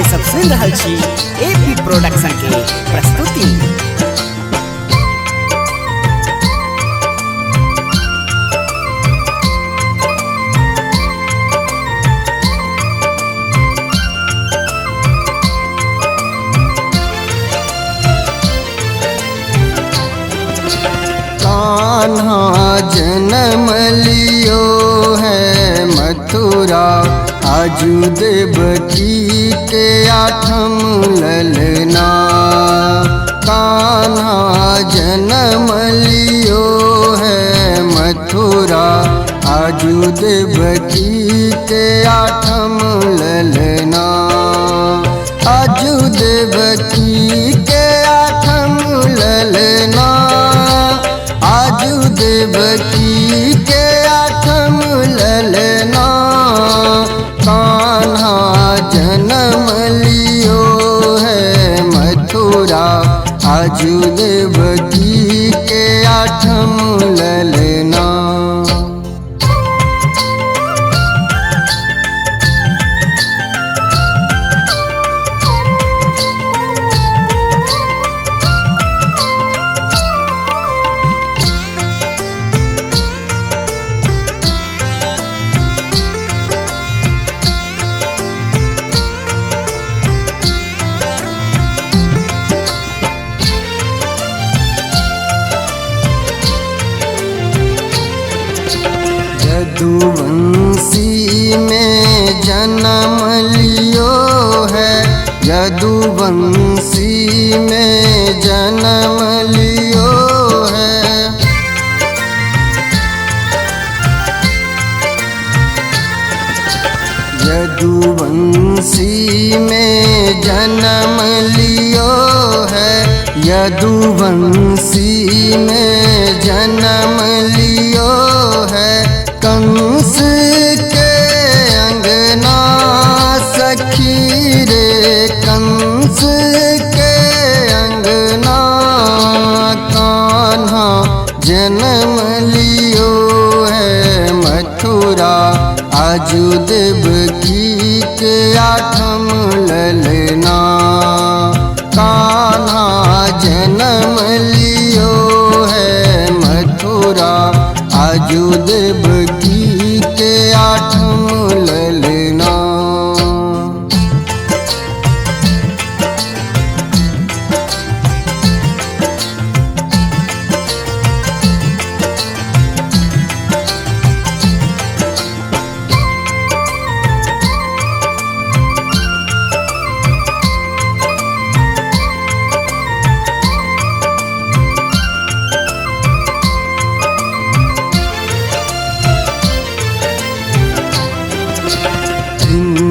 अपने सब सुन रहल छी एपी प्रोडक्शन के प्रस्तुति। कान्हा जन्म लियो है मथुरा, आजू देवकी के आठम ललना। कान्हा जन्म लियो है मथुरा, आजू देवकी के आठम ललना। आजू देवकी के आठम ललना, आजू देवकी के आठम ललना। कान्हा जन्म लियो है मथुरा, आजू देवकी के आठम ललना। यदुवंशी में जन्म लियो है, यदुवंशी में जन्म लियो है। यदुवंशी में जन्म लियो है, यदुवंशी में जन्म लियो है। कंस के अंगना सखी रे, कंस के अंगना। कान्हा जन्म लियो है मथुरा, आजू देवकी के आठम ललना। कान्हा जन्म लियो है मथुरा, आजू देवकी के आठम ललना।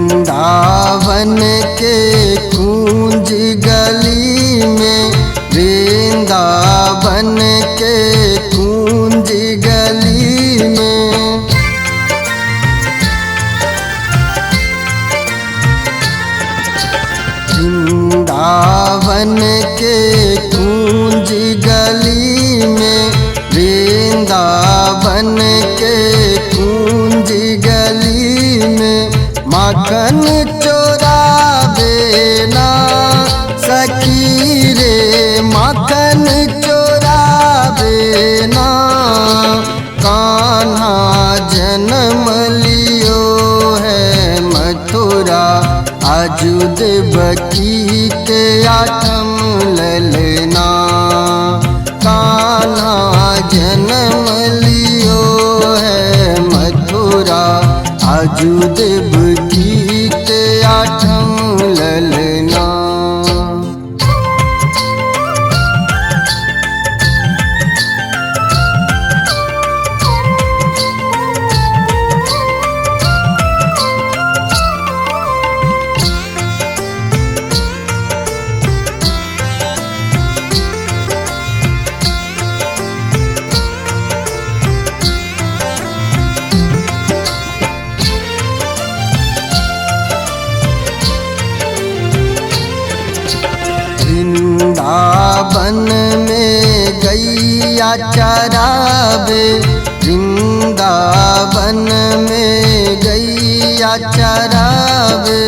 वृंदावन के कुंज गली में, वृंदावन के कुंज गली में। वृंदावन के कुंज गली में, वृंदावन के कुंज गली में। माखन चोरावे ना सखी रे, माखन चोरावे ना। कान्हा जन्म लियो है मथुरा, आजू देवकी के आठम ललना। कान्हा जन्म लियो है मथुरा, आजू देवकी के आठम ललना। वृंदावन में गैया चरावे, वृंदावन में गैया चरावे।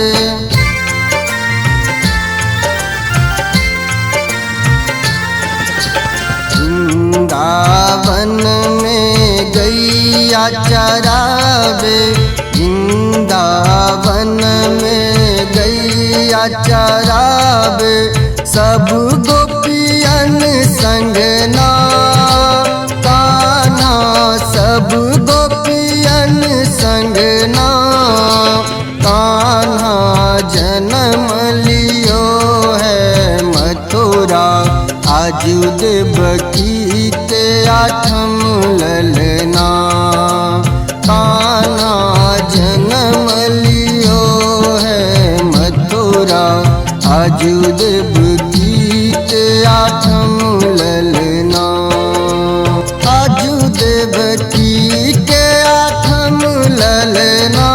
गैया चरावे, वृंदावन में गैया चरावे, सब गोपियन संगना कान्हा, सब गोपियन संगना कान्हा जन्म लियो है मथुरा, आजू देवकी के आठम ललना, कान्हा जन्म लियो है मथुरा, आजू देवकी के आठम ललना, आजू देवकी के आठम ललना,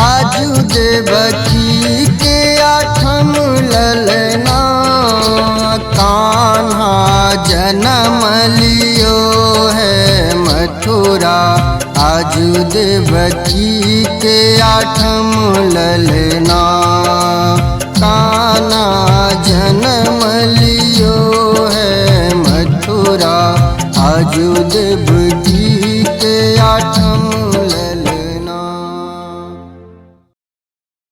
आजू देवकी के आठम ललना, कान्हा जन्म लियो है मथुरा, आजू देवकी के आठम ललना, कान्हा जन्म लियो है मथुरा, आजू देव